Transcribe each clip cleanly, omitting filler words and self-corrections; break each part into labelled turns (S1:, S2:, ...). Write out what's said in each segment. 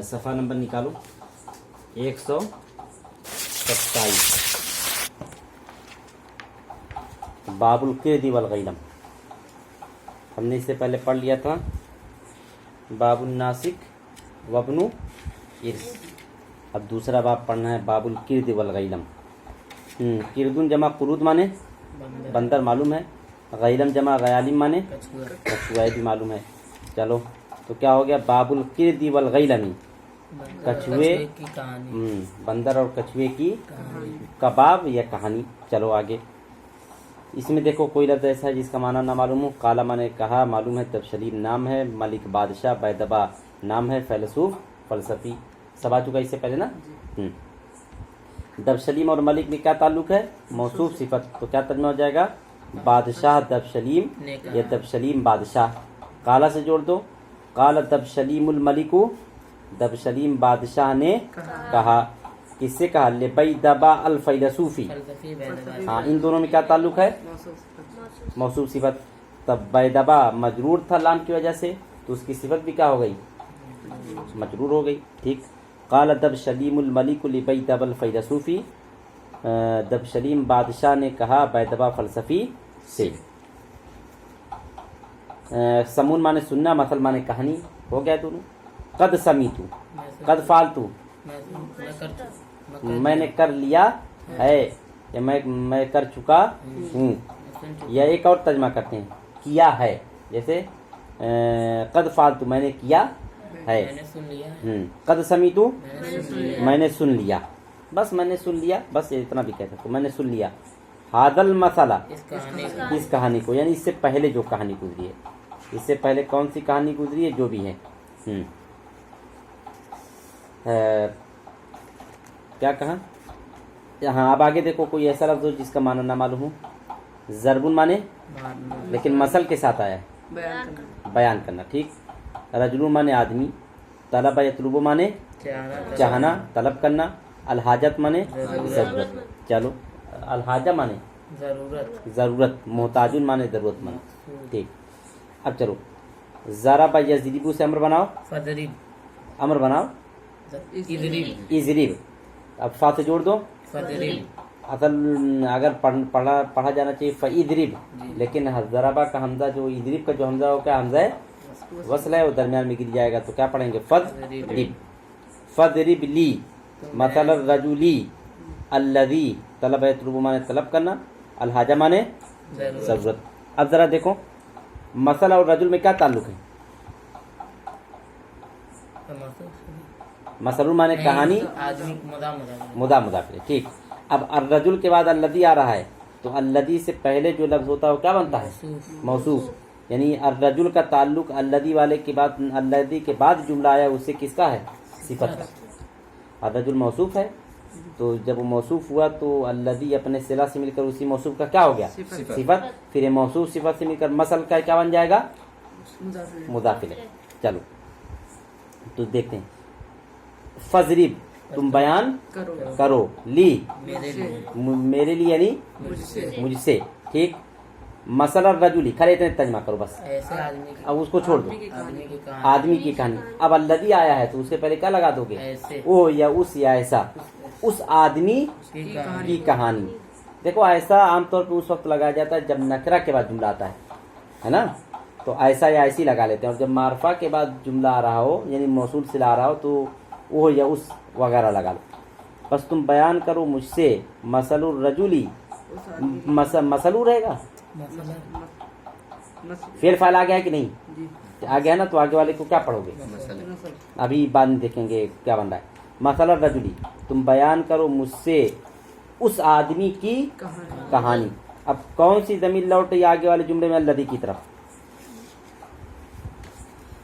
S1: सफ़ा नंबर निकालो 127। बाबुल किरदी वल गैलम हमने इससे पहले पढ़ लिया था। बाबुल नासिक वबनु इर्स। अब दूसरा बाब पढ़ना है बाबुल किरदी वल गैलम। किरदुन जमा कुरूद माने बंदर मालूम है। गैलम जमा गयालिम माने कछुआ भी मालूम है। चलो तो क्या हो गया बाबुल किरदी वल गैलमी कछुए
S2: की कहानी,
S1: बंदर और कछुए की कबाब या कहानी। चलो आगे। इसमें देखो कोई लफ्ज़ ऐसा है जिसका माना ना मालूम हो। काला माने कहा मालूम है, तबशलीम नाम है, मलिक बादशाह बैदबा नाम है, फैलसूफ फलसफी सब आ चुका इससे पहले ना। दबशलीम और मलिक में क्या ताल्लुक है? मौसूफ सिफत। तो क्या तर्जुमा हो जाएगा? बादशाह दबशलीम या दबशलीम बादशाह। काला से जोड़ दो। काला दबशलीमुल मलिकु, दबशलीम बादशाह ने कहा। किससे कहा? लिबैदबा अल फैलसूफी।
S2: फलसफी बैदबा।
S1: हाँ, इन दोनों में क्या ताल्लुक है? मौसूफ सिफत। तब बैदबा मजरूर था लाम की वजह से, तो उसकी सिफत भी क्या हो गई? मजरूर हो गई। ठीक। काला दबशलीमुल मलिकु लिबैदबा अल फैलसूफी, दबशलीम बादशाह ने कहा बैदबा फलसफी से। समून माने सुनना, मसल माने कहानी। हो गया दोनों। कद समीतू, कद फालतू मैंने कर लिया है या मैं कर चुका हूँ। या एक और तर्जमा करते हैं किया है। जैसे कद फालतू मैंने किया है।
S2: मैंने सुन लिया,
S1: कद समीतू
S2: मैंने
S1: मैंने
S2: सुन लिया।
S1: सुन लिया। बस मैंने सुन लिया, बस इतना भी कह सकते। मैंने सुन लिया। हादल मसाला,
S2: इस कहानी
S1: इस कहानी को, यानी इससे पहले जो कहानी गुजरी है। इससे पहले कौन सी कहानी गुजरी है? जो भी है। क्या कहा? हाँ, अब आगे देखो कोई ऐसा लफ्ज़ हो जिसका माना ना मालूम हो। ज़रबुन माने लेकिन मसल के साथ आया है, बयान करना। ठीक। रजुलुन माने आदमी। तलब यतलुबु माने चाहना, तलब करना। अलहाजत माने ज़रूरत। चलो, अलहाजा माने ज़रूरत। मोहताजुन माने ज़रूरतमंद। ठीक। अब चलो, ज़राबा यज़रिबु से अमर बनाओ।
S2: फदरिब,
S1: अमर बनाओ।
S2: इजरिब,
S1: इजरिब। अब फा से जोड़ दो।
S2: फदरिब।
S1: अगर पढ़ा जाना चाहिए फ़इदरिब, लेकिन ज़राबा का हमजा जो इदरिब का जो हमजा हो क्या हमजा है? वस्ल है, वो दरमियान में गिर जाएगा। तो क्या पढ़ेंगे? फदरिब। फदरिब ली मतलब रजुली। अल्लज़ी तलब यतलुबु माने तलब करना। अलहाजा माने ज़रूरत। अब ज़रा देखो मसल और रजुल में क्या ताल्लुक है? मसलुन माने कहानी,
S2: आदमी
S1: मुदाफ। ठीक। अब अर्रजुल के बाद अल्लज़ी आ रहा है, तो अल्लज़ी से पहले जो लफ्ज़ होता है वो क्या बनता है? मौसूफ। यानी अर्रजुल का ताल्लुक अल्लज़ी वाले के बाद, अल्लज़ी के बाद जुमला आया उससे किसका है? सिफत का। अर्रजुल मौसूफ है, तो जब वो मौसूफ हुआ तो अल्लज़ी अपने सिला से मिलकर उसी मौसूफ का क्या हो गया? सिफत। फिर ये मौसूफ सिफत से मिलकर मसल का क्या बन जाएगा? मुदाफिल। चलो तो देखते हैं। फजरिब तुम बयान करो। ली मेरे लिए यानी मुझसे। ठीक। मसला रजुली खरे इतने तर्जमा करो बस।
S2: ऐसे आदमी की,
S1: अब उसको छोड़ दो। आदमी की कहानी। अब अल्लज़ी आया है तो उससे पहले क्या लगा दोगे?
S2: ऐसे
S1: ओ या उस या ऐसा। उस आदमी की कहानी। देखो ऐसा आमतौर पर उस वक्त लगाया जाता है जब नकरा के बाद जुमला आता है ना। तो ऐसा या ऐसी लगा लेते हैं। और जब मारफा के बाद जुमला आ रहा हो यानी मौसूल सिला आ रहा हो तो वो या उस वगैरह लगा लो। बस तुम बयान करो मुझसे। मसलुर रजुली मसलू रहेगा। फेर फाइल आ गया है कि नहीं? आ गया ना, तो आगे वाले को क्या पढ़ोगे? अभी बाद में देखेंगे क्या बन रहा है। मसला रजुली तुम बयान करो मुझसे उस आदमी की कहानी। अब कौन सी ज़मीर लौटे आगे वाले जुमले में? अल्लज़ी की तरफ।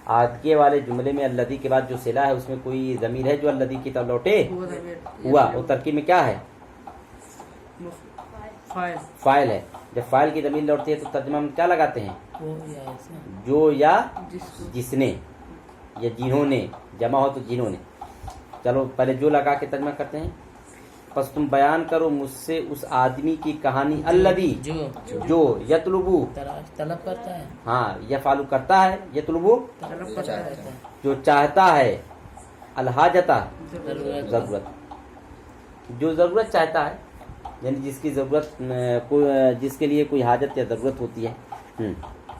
S1: आगे वाले जुमले में अल्लज़ी के बाद जो सिला है उसमें कोई ज़मीर है जो अल्लज़ी की तरफ लौटे? हुआ। वो तरकीब में क्या है? फाइल है। जब फाइल की ज़मीर लौटती है तो तर्जुमा में क्या लगाते हैं? जो या जिसने या जिन्होंने। जमा हो तो जिन्होंने। चलो पहले जो लगा के तर्जुमा करते हैं। बस तुम बयान करो मुझसे उस आदमी की कहानी अल्लज़ी जो यतलुबु
S2: तलब करता है।
S1: हाँ, यफ़अलु करता है, यतलुबु
S2: तलब करता है।
S1: جو چاہتا ہے الحاجتہ ضرورت، جو ضرورت چاہتا ہے یعنی جس کی ضرورت جس کے لیے کوئی حاجت یا ضرورت ہوتی ہے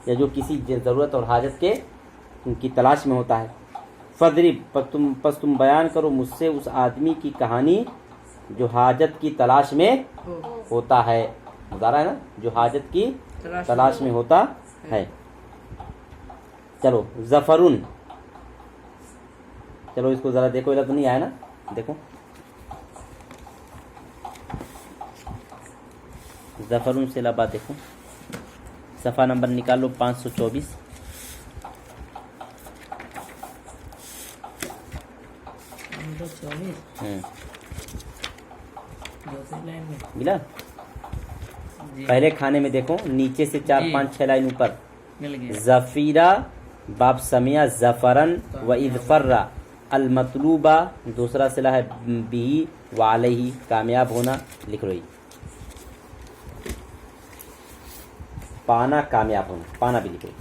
S1: یا جو کسی ضرورت اور حاجت کے کی تلاش میں ہوتا ہے. فضرب پس تم بیان کرو مجھ سے اس آدمی کی کہانی جو حاجت کی تلاش میں ہوتا ہے. مضارع ہے نا، جو حاجت کی تلاش میں ہوتا ہے. چلو ظفرن، چلو اس کو ذرا دیکھو، ادھر تو نہیں آیا نا، دیکھو ظفرن سے لبا دیکھو، صفحہ نمبر نکالو 524. ملا پہلے کھانے میں دیکھو نیچے سے 4-5-6 لائن اوپر
S2: مل گیا.
S1: ظفیرہ باب سمیہ ظفرن و اذفرہ المطلوبہ دوسرا صلہ ہے بھی وعلیہ کامیاب ہونا. لکھ لو پانا کامیاب ہونا، پانا بھی لکھ لو.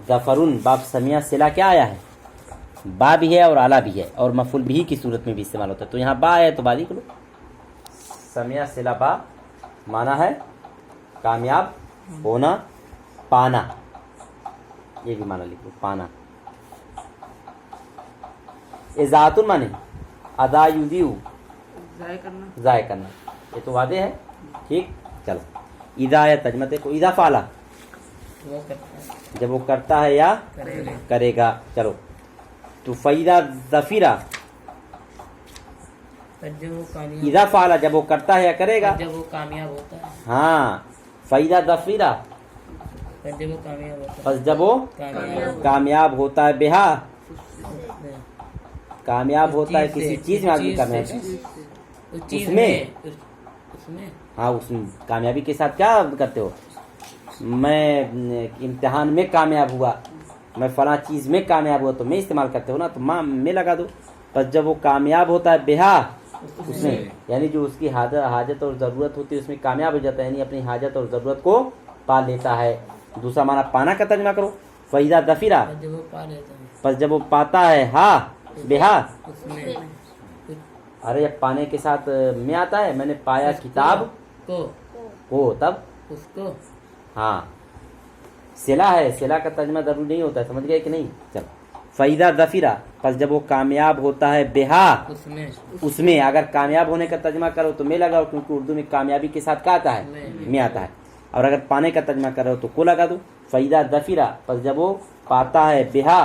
S1: ظفرن باب سمیہ صلہ کیا آیا ہے؟ با بھی ہے اور اعلیٰ بھی ہے اور مفعول بھی کی صورت میں بھی استعمال ہوتا ہے. تو یہاں با ہے تو با لکھ لو. سمیہ صلہ با مانا ہے کامیاب ہونا، پانا، یہ بھی مانا لکھ لو پانا. اذاعت مانے ادا یذیع ضائع کرنا، یہ تو واضح ہے. ٹھیک چلو اذا یا ترجمہ دیکھو، اذا فعلا
S2: وہ کرتا ہے،
S1: جب وہ کرتا ہے یا
S2: کرے گا.
S1: کرے گا. چلو تو فیدا ظفیرہ
S2: پر جب وہ کامیاب،
S1: اذا فعلا جب وہ کرتا ہے یا کرے گا.
S2: جب وہ کامیاب ہوتا ہے،
S1: ہاں فیدا ظفیرہ
S2: پر جب وہ کامیاب ہوتا ہے،
S1: بس جب وہ
S2: کامیاب
S1: کامیاب ہوتا ہے، بہا کامیاب ہوتا ہے
S2: چیز
S1: کسی
S2: سے،
S1: چیز میں آدمی
S2: چیز
S1: کامیاب
S2: سے،
S1: ہے.
S2: اس چیز
S1: اس میں
S2: اس میں
S1: ہاں اس کامیابی کے ساتھ کیا کرتے ہو؟ میں امتحان میں کامیاب ہوا، میں فلاں چیز میں کامیاب ہوا، تو میں استعمال کرتے ہو نا، تو ماں میں لگا دو. بس جب وہ کامیاب ہوتا ہے بہا اس میں، یعنی جو اس کی حاجت اور ضرورت ہوتی ہے اس میں کامیاب ہو جاتا ہے، یعنی اپنی حاجت اور ضرورت کو پا لیتا ہے. دوسرا معنی پانا کا ترجمہ کرو فیدا ظفیرہ
S2: پر جب وہ پا لیتا ہے،
S1: پس جب وہ پاتا ہے ہاں بہا.
S2: اس میں
S1: ارے جب پانے کے ساتھ میں آتا ہے، میں نے پایا کتاب کو، تب
S2: اس کو
S1: ہاں صلہ ہے. صلہ کا ترجمہ ضروری نہیں ہوتا ہے، سمجھ گئے کہ نہیں؟ چلو فیدا ظفیرہ پس جب وہ کامیاب ہوتا ہے بہا اس میں. اگر کامیاب ہونے کا ترجمہ کرو تو میں لگاؤ، کیونکہ اردو میں کامیابی کے ساتھ کیا آتا ہے؟ میں آتا ہے. اور اگر پانے کا ترجمہ کرو تو کو لگا دو. فیدا ظفیرہ پس جب وہ پاتا ہے بہا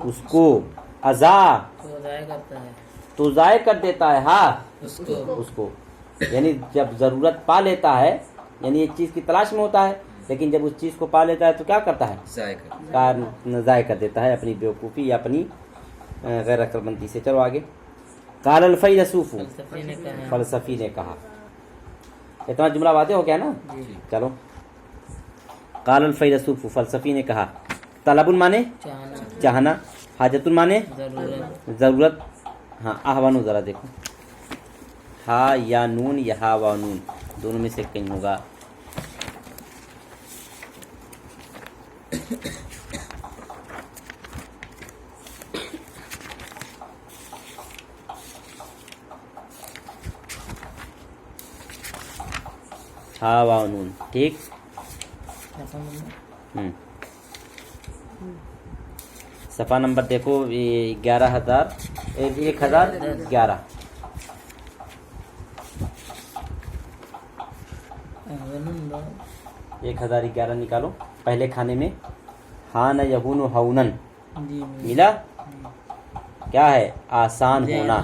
S1: اس کو، ازا
S2: وہ ضائع کرتا ہے
S1: تو ضائع کر دیتا ہے ہاں
S2: اس کو
S1: یعنی جب ضرورت پا لیتا ہے، یعنی ایک چیز کی تلاش میں ہوتا ہے، لیکن جب اس چیز کو پا لیتا ہے تو کیا کرتا ہے؟ ضائع کر دیتا ہے اپنی بیوقوفی یا اپنی غیر عقل مندی سے. چلو آگے. قال الفیلسوف
S2: فلسفی نے کہا،
S1: فلسفی نے کہا. اتنا جملہ واضح ہو گیا نا؟ چلو قال الفیلسوف فلسفی نے کہا. طلب مانے
S2: چاہنا،
S1: چاہنا، حاجت مانے ضرورت. ہاں احوانو ذرا دیکھو، ہا یا نون یا ہا و نون دونوں میں سے کہیں ہوگا. ہا و نون ٹھیک. صفحہ نمبر دیکھو 1011. 1011 نکالو. پہلے کھانے میں ہان یہون ہونن ملا، کیا ہے؟ آسان ہونا.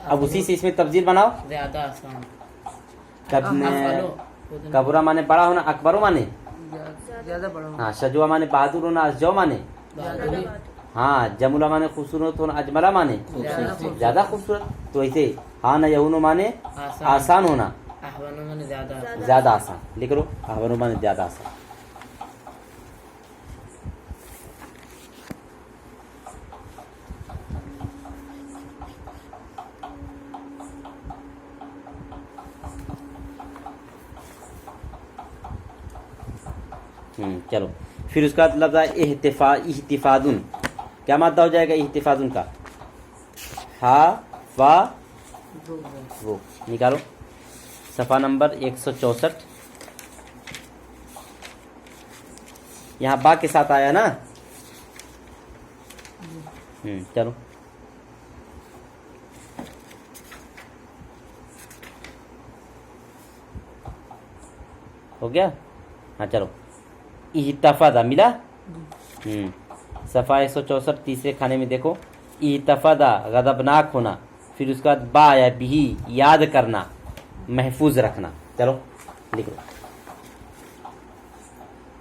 S1: اب اسی سے اس میں تبدیل بناؤ.
S2: زیادہ آسان،
S1: کبرا مانے بڑا ہونا، اکبرو مانے
S2: زیادہ بڑا
S1: ہاں، شجوا مانے بہادر ہونا، اشجو مانے ہاں، جملہ مانے خوبصورت ہونا، اجملہ مانے زیادہ خوبصورت. تو ایسے ہاں یہون مانے آسان ہونا،
S2: احوانو میں زیادہ آسان.
S1: زیادہ آسان. لکھ لو احوانو مانے زیادہ آسان. چلو फिर उसका बाद लफ्ज़ है इहतिफादुन, क्या मादा हो जाएगा इहतिफादुन का? हा वा वो। निकालो सफ़ा नंबर 164, यहाँ बा के साथ आया ना। चलो हो गया। हाँ चलो, इहतफदा मिला। सफ़ा 164 तीसरे खाने में देखो, इहतफदा गज़बनाक होना, फिर उसका बाद बा या बिही याद करना, महफूज रखना। चलो लिख लो,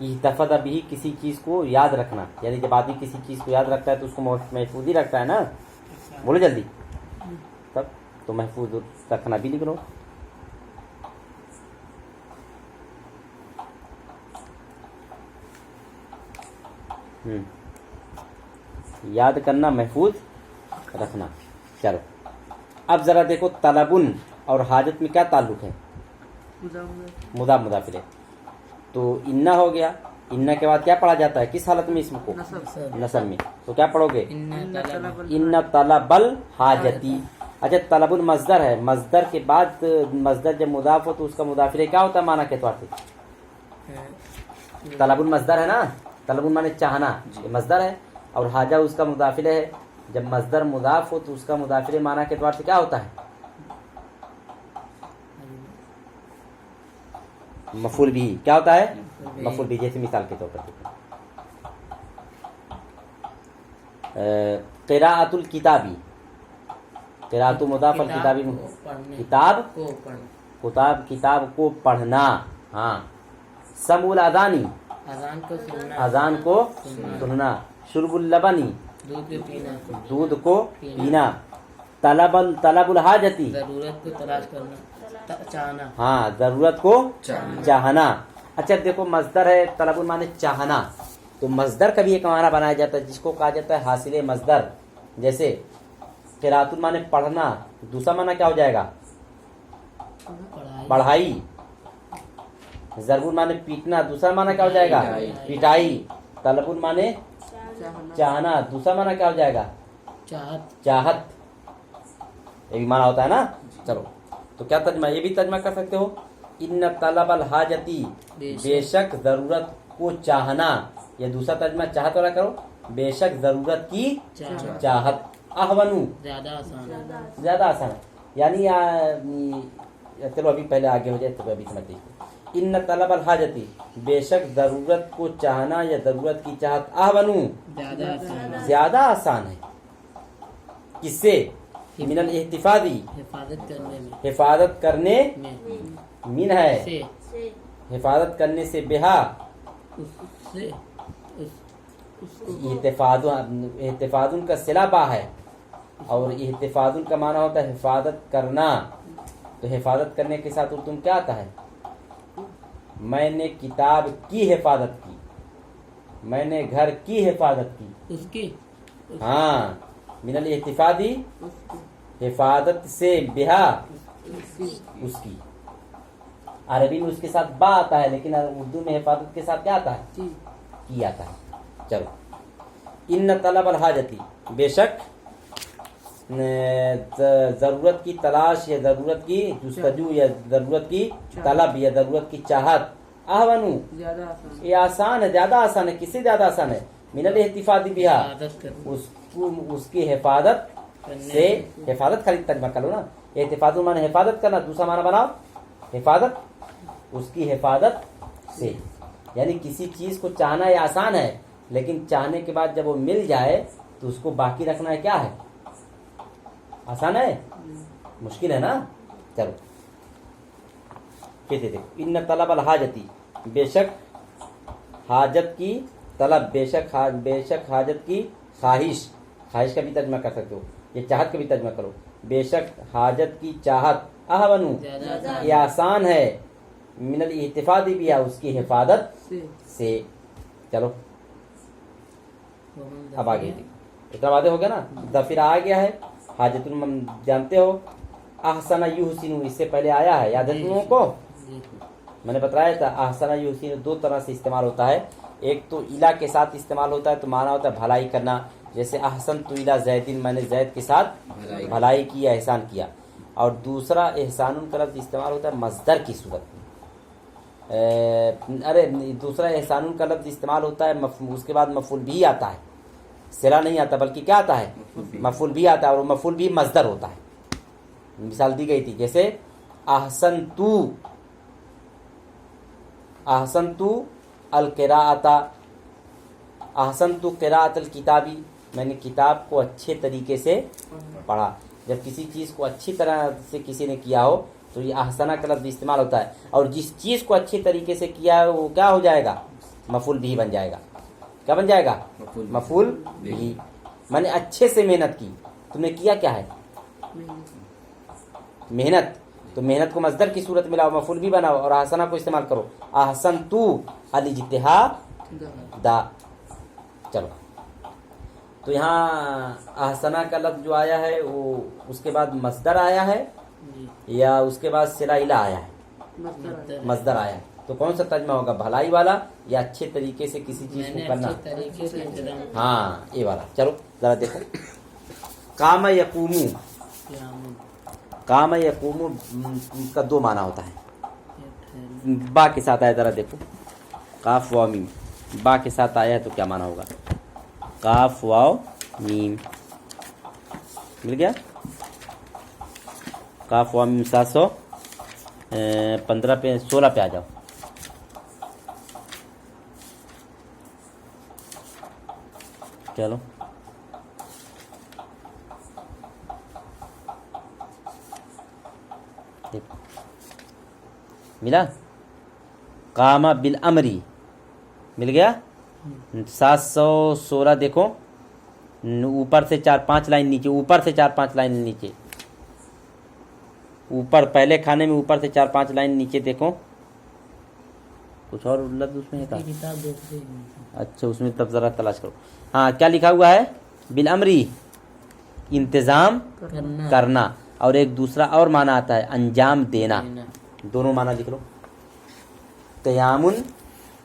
S1: इहतफदा बिही किसी चीज़ को याद रखना, यानी जब आदमी किसी चीज़ को याद रखता है तो उसको महफूज ही रखता है ना। बोलो जल्दी, तब तो महफूज रखना भी लिख लो। याद करना, महफूज रखना। चलो अब जरा देखो, तलबुन और हाजत में क्या ताल्लुक है? मुदाफ मुदाफ इलैह। तो इन्ना हो गया, इन्ना के बाद क्या पढ़ा जाता है किस हालत में इसम को? नसब में। तो क्या पढ़ोगे? इन्ना तलबल हाजती। अच्छा, तलबुल मजदर है, मजदर के बाद मजदर जब मुदाफ हो तो उसका मुदाफ इलैह क्या होता है माना के तौर से? तलबुल मजदर है ना, तलबुल माने चाहना, ये मजदर है, और हाजा उसका मुदाफ इलैह है। जब मजदर मुदाफ हो तो उसका मुदाफ इलैह माना के तौर से क्या होता है? मफूल भी। क्या होता है? मफूल भी। जैसे मिसाल के तौर पर क़िराअतुल किताबी, क़िराअतु मुदाफ और किताबी किताब किताब किताब को पढ़ना। हाँ, समउल अदानी, अजान को सुनना। शुरबुल लबनी, दूध को पीना। तलबुल हाजती,
S2: जरूरत को तलाश करना, चाहना।
S1: हाँ, जरूरत को चाहना। अच्छा देखो, मजदर है, तलबुल माने चाहना, तो मजदर का भी एक माना बनाया जाता है जिसको कहा जाता है हासिले मजदर। जैसे क़िराअतुल माने पढ़ना, दूसरा माना क्या हो जाएगा? पढ़ाई। ज़रबुल माने पीटना, दूसरा माना क्या हो जाएगा? पिटाई। तलबुल माने चाहना, दूसरा माना क्या हो जाएगा? चाहत। ये भी माना होता है ना। चलो, तो क्या तर्जमा? ये भी तर्जमा कर सकते हो, इन्न तलबल हाजती, बेशक जरूरत को चाहना। या दूसरा तर्जमा चाहत वाला करो, बेशक जरूरत की चाहत। अहवनु, ज्यादा आसान है। यानी चलो अभी पहले आगे हो जाए तो अभी समझ लीजिए। इन्न तलबल हाजती, बेशक जरूरत को चाहना या जरूरत की चाहत, अहवनु, ज्यादा आसान है। किससे? मिनल इहतिफादी, हिफाजत करने मिन है, हिफाजत करने से, बेहा इहतिफादुन का सिला बा है, और इहतिफादुन का माना होता है हिफाजत करना। तो हिफाजत करने के साथ तुम क्या आता है? मैंने किताब की हिफाजत की, मैंने घर की हिफाजत की, उसकी। हाँ, मिनल इहतिफादी, हिफाजत से, बिहा उसकी। अरबी में उसके साथ बा आता है, लेकिन उर्दू में हिफाजत के साथ क्या आता है? की आता है। चलो, इन्न तलबल हाजती, बेशक जरूरत की तलाश या जरूरत की जुस्तजू या जरूरत की तलब या जरूरत की चाहत, अहवनु, ये आसान है, ज्यादा आसान है। किससे ज्यादा आसान है? मिनल इहतिफादी बिहा, उसकी हिफाजत से। हिफाजत खाली तर्जमा कर लो ना, इहतिफादुन माने हिफाजत करना, दूसरा माना बनाओ हिफाजत, उसकी हिफाजत से। यानी किसी चीज को चाहना ये आसान है, लेकिन चाहने के बाद जब वो मिल जाए तो उसको बाकी रखना है क्या है? आसान है? मुश्किल है ना। चलो फिर देखो, इन्न तलबल हाजती, बेशक हाजत की तलब, बेशक हाजत की ख्वाहिश। ख्वाहिश का भी तर्जमा कर सकते हो, ये चाहत का भी तर्जमा करो। बेशक हाजत की चाहत, अहवनु, ये आसान है। मिनल इहतिफादी भी है, उसकी हिफाजत से। चलो अब आगे इतना वादे हो गया ना। दफिर आ गया है, हाजतुल जानते हो। अहसना युहसिनु इससे पहले आया है, याद है तुम लोगों को? मैंने बताया था अहसना युहसिनु दो तरह से इस्तेमाल होता है। ایک تو الا کے ساتھ استعمال ہوتا ہے تو معنی ہوتا ہے بھلائی کرنا، جیسے احسن تو الا زیدین، میں نے زید کے ساتھ بھلائی کی یا احسان کیا. اور دوسرا احسان کا لفظ استعمال ہوتا ہے مصدر کی صورت میں. دوسرا احسان کا لفظ استعمال ہوتا ہے اس کے بعد مفعول بھی آتا ہے، صلہ نہیں آتا بلکہ کیا آتا ہے؟ مفعول بھی آتا ہے، اور مفعول بھی مصدر ہوتا ہے. مثال دی گئی تھی جیسے احسنتو القراءۃ، احسنتو قراءۃ الکتابی، میں نے کتاب کو اچھے طریقے سے پڑھا. جب کسی چیز کو اچھی طرح سے کسی نے کیا ہو تو یہ احسنہ کا لفظ استعمال ہوتا ہے، اور جس چیز کو اچھے طریقے سے کیا ہے وہ کیا ہو جائے گا؟ مفعول بھی بن جائے گا. کیا بن جائے گا؟ مفعول بھی. میں نے اچھے سے محنت کی، تم نے کیا کیا ہے؟ محنت. تو محنت کو مصدر کی صورت میں لاؤ، مفعول بھی بناؤ، اور احسنہ کو استعمال کرو. احسنتو الاجتہاد. چلو، تو یہاں احسنہ کا لفظ جو آیا ہے وہ اس کے بعد مصدر آیا ہے یا اس کے بعد صلہ الا آیا ہے؟ مصدر آیا ہے. تو کون سا ترجمہ ہوگا؟ بھلائی والا یا اچھے طریقے سے کسی چیز کو کرنا؟ ہاں یہ والا. چلو ذرا دیکھو. قام یقومو، قام یقومو کا دو معنی ہوتا ہے. با کے ساتھ آیا، ذرا دیکھو. قاف واو میم با کے ساتھ آیا ہے تو کیا معنی ہوگا؟ قاف واو میم مل گیا. قاف واو میم 715 پہ 16 پہ آ جاؤ. چلو ملا. قام بالامری مل گیا. 716 دیکھو، اوپر سے 4-5 لائن نیچے، اوپر سے 4-5 لائن نیچے، اوپر پہلے کھانے میں اوپر سے 4-5 لائن نیچے دیکھو. کچھ اور لفظ اس میں ہے کیا؟ اچھا اس میں تب ذرا تلاش کرو. ہاں کیا لکھا ہوا ہے؟ بالامری انتظام کرنا، اور ایک دوسرا اور معنی آتا ہے انجام دینا. دونوں معنی لکھ لو. قیامن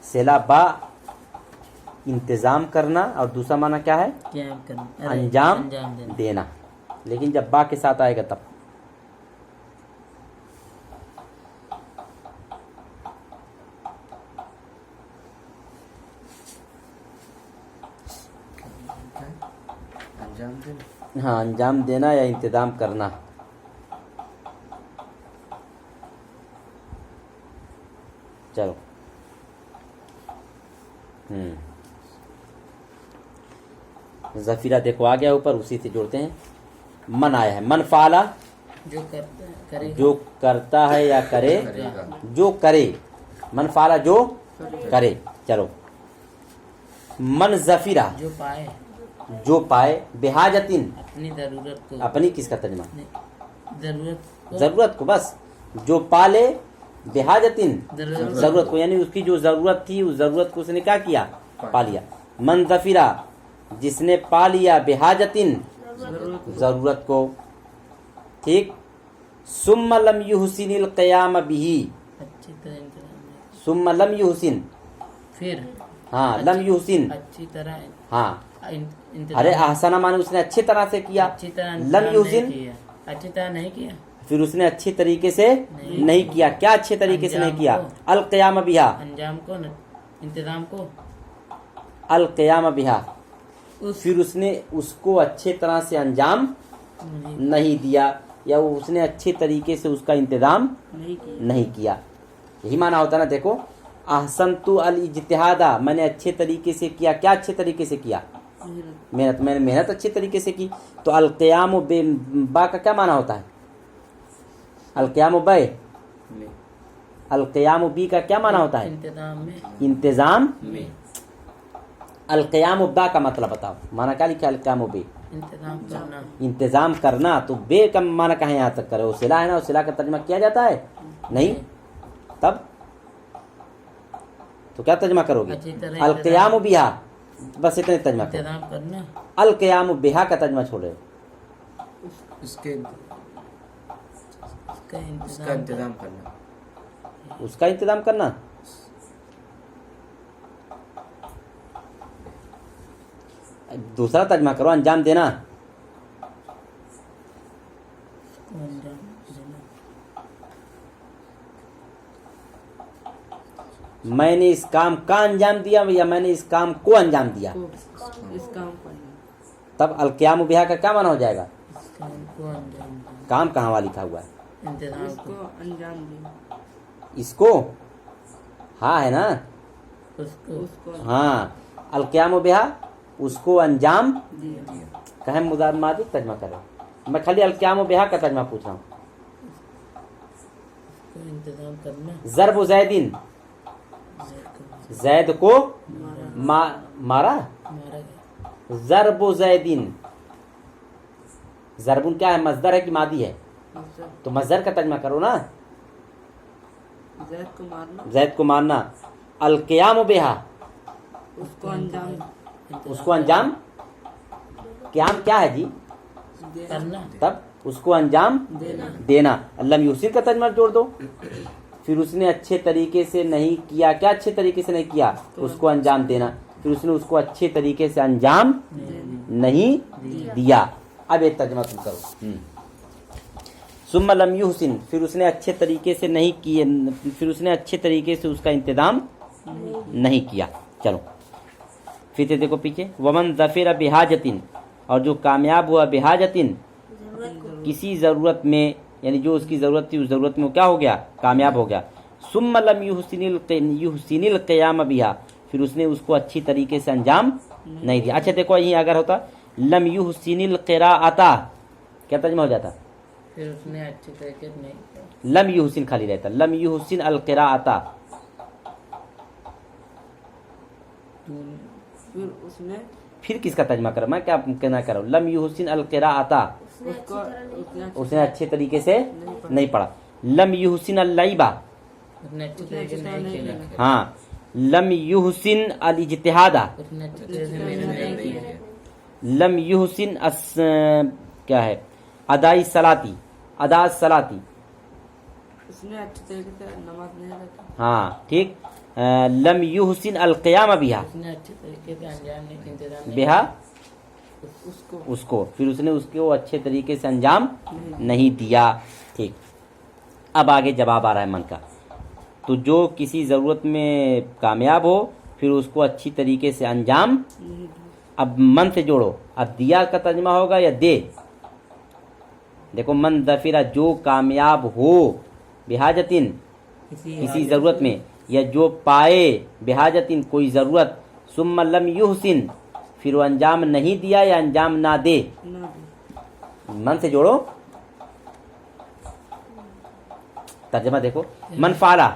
S1: صلہ با انتظام کرنا، اور دوسرا معنی کیا ہے؟ انجام دینا. لیکن جب با کے ساتھ آئے گا تب. ہاں انجام دینا یا انتظام کرنا. چلو ذخیرہ دیکھو آ گیا اوپر، اسی سے جوڑتے ہیں. من آیا ہے. من فعلا جو کرتا ہے یا کرے، جو کرے. من فعلا جو کرے. چلو من ظفیرہ جو پائے. بحاجتن
S2: اپنی ضرورت کو،
S1: اپنی کس کا ترجمہ؟
S2: ضرورت
S1: کو. بس جو پالے بحاجتن ضرورت کو، یعنی اس کی جو ضرورت تھی اس ضرورت کو اس نے کیا کیا؟ پا لیا. من ظفیرہ جس نے پا لیا بحاجتن ضرورت کو. ٹھیک. ثم لم يحسن القیام به،
S2: اچھی طرح انتظام،
S1: ثم لم يحسن،
S2: پھر
S1: ہاں لم يحسن،
S2: اچھی طرح
S1: ہاں
S2: انتظام،
S1: ارے احسنہ معنی اس نے اچھی طرح سے کیا.
S2: اچھی طرح
S1: لم يحسن
S2: اچھی طرح نہیں کیا،
S1: پھر اس نے اچھی طریقے سے نہیں کیا. کیا اچھے طریقے سے نہیں کیا؟ القیام بہا،
S2: انجام کو، انتظام کو،
S1: القیام بہا. پھر اس نے اس کو اچھے طرح سے انجام نہیں دیا، یا اس نے اچھے طریقے سے اس کا انتظام نہیں کیا. یہی معنی ہوتا نا. دیکھو احسنت الاجتہاد، میں نے اچھے طریقے سے کیا. کیا اچھے طریقے سے کیا؟ محنت. میں نے محنت اچھے طریقے سے کی. تو القیام بے با کا کیا معنی ہوتا ہے؟ القیام بے، القیام بی کا کیا معنی ہوتا ہے؟ انتظام میں. القیام با کا مطلب بتاؤ، معنی کیا لکھا؟ القیام بے
S2: انتظام کرنا،
S1: انتظام کرنا. تو بے کا معنی کہاں یہاں تک کرے؟ وہ صلہ ہے نا، وہ صلہ کا ترجمہ کیا جاتا ہے نہیں. تب تو کیا ترجمہ کرو گے؟ القیام بہا، بس اتنے ترجمہ کرو.
S2: انتظام کرنا.
S1: القیام بہا کا ترجمہ چھوڑے،
S3: اس کا انتظام کرنا.
S1: اس کا انتظام کرنا. दूसरा तर्जमा करो, अंजाम देना।
S2: को अंजाम देना।
S1: मैंने इस काम का अंजाम दिया या मैंने इस काम को अंजाम दिया,
S4: इस काम को
S1: तब अलकियाम बिहा का क्या माना हो जाएगा?
S2: इस काम को अंजाम देना।
S1: काम कहाँ वहाँ लिखा हुआ है?
S2: इंतजाम
S4: इसको
S2: को,
S4: अंजाम दिया,
S1: इसको हाँ है ना,
S2: उसको,
S4: उसको
S1: हाँ अलकियाम बिहा उसको अंजाम
S4: दिया,
S1: कहें मुदार मादी तर्जमा कर रहा हूँ मैं, खाली अलकियाम बिहा का तर्जमा पूछ रहा हूँ।
S2: उसको इंतजाम करना।
S1: ज़र्ब ज़ैदिन,
S2: ज़ैद को
S1: जैद को मारा,
S2: मारा गया।
S1: ज़र्ब ज़ैदिन, ज़रबुन क्या है, मज़दर है कि मादी है?
S4: मतलब
S1: तो मज़दर का तर्जमा करो ना,
S4: जैद को मारना,
S1: जैद को मारना। अलकियाम बिहा
S4: उसको अंजाम
S1: उसको अंजाम, क्याम क्या है जी?
S4: देना,
S2: करना।
S1: तब उसको अंजाम देना। अल्लाह यूसिन का तर्जमा जोड़ दो। फिर उसने अच्छे तरीके से नहीं किया, क्या अच्छे तरीके से नहीं किया? उसको अंजाम देना। फिर उसने उसको अच्छे तरीके से अंजाम नहीं दिया। अब एक तर्जमा तुम करो। सुम्मा लम युहसिन, फिर उसने अच्छे तरीके से नहीं किए, फिर उसने अच्छे तरीके से उसका इंतजाम नहीं किया। चलो फिर से देखो पीछे, वमन ज़फ़िर बिहाजतिन, और जो कामयाब हुआ बिहाजतिन किसी ज़रूरत में, यानी जो उसकी ज़रूरत थी उस ज़रूरत में वो क्या हो गया? कामयाब हो गया। सुम्मा लम युहसिनिल क़ियाम बिहा, फिर उसने उसको अच्छी तरीके से अंजाम नहीं दिया। अच्छा देखो यहीं अगर होता लम युहसिनिल क़िराअता, क्या तर्जुमा हो जाता?
S2: फिर उसने अच्छे तरीके से नहीं किया।
S1: लम युहसिन खाली रहता, लम युहसिन अल क़िराअता।
S4: फिर उसने
S1: फिर किसका तर्जुमा करो? मैं क्या कहना कर रहा हूँ? लम युहसिन अल क़िराअता,
S4: उसको
S1: उसने अच्छे तरीके से नहीं पढ़ा। लम युहसिन अल लइबा,
S2: उसने अच्छे तरीके से नहीं खेला।
S1: हाँ। लम युहसिन अल इज्तिहादा,
S2: उसने अच्छे तरीके से मेहनत नहीं किया।
S1: लम युहसिन क्या है, अदाई सलाती, अदा सलाती,
S4: उसने अच्छे तरीके से नमाज नहीं रखा,
S1: हाँ ठीक। लम युहसिन अल क़ियाम बिहा,
S2: उसने अच्छे तरीके से अंजाम नहीं, इंतजाम नहीं
S1: बिहा
S4: उसको
S1: उसको, फिर उसने उसको अच्छे तरीके से अंजाम नहीं दिया। ठीक। अब आगे जवाब आ रहा है मन का। तो जो किसी ज़रूरत में कामयाब हो फिर उसको अच्छी तरीके से अंजाम,
S4: नहीं दिया,
S1: अब मन से जोड़ो। अब दिया का तर्जुमा होगा या दे? देखो मन ज़फ़िरा, जो कामयाब हो बिहाजतिन किसी ज़रूरत में, या जो पाए बिहाजतिन कोई ज़रूरत, सुम्मा लम युहसिन, फिर वो अंजाम नहीं दिया या अंजाम ना दे।
S4: ना दिया,
S1: मन से जोड़ो। तर्जुमा देखो, मन फाला,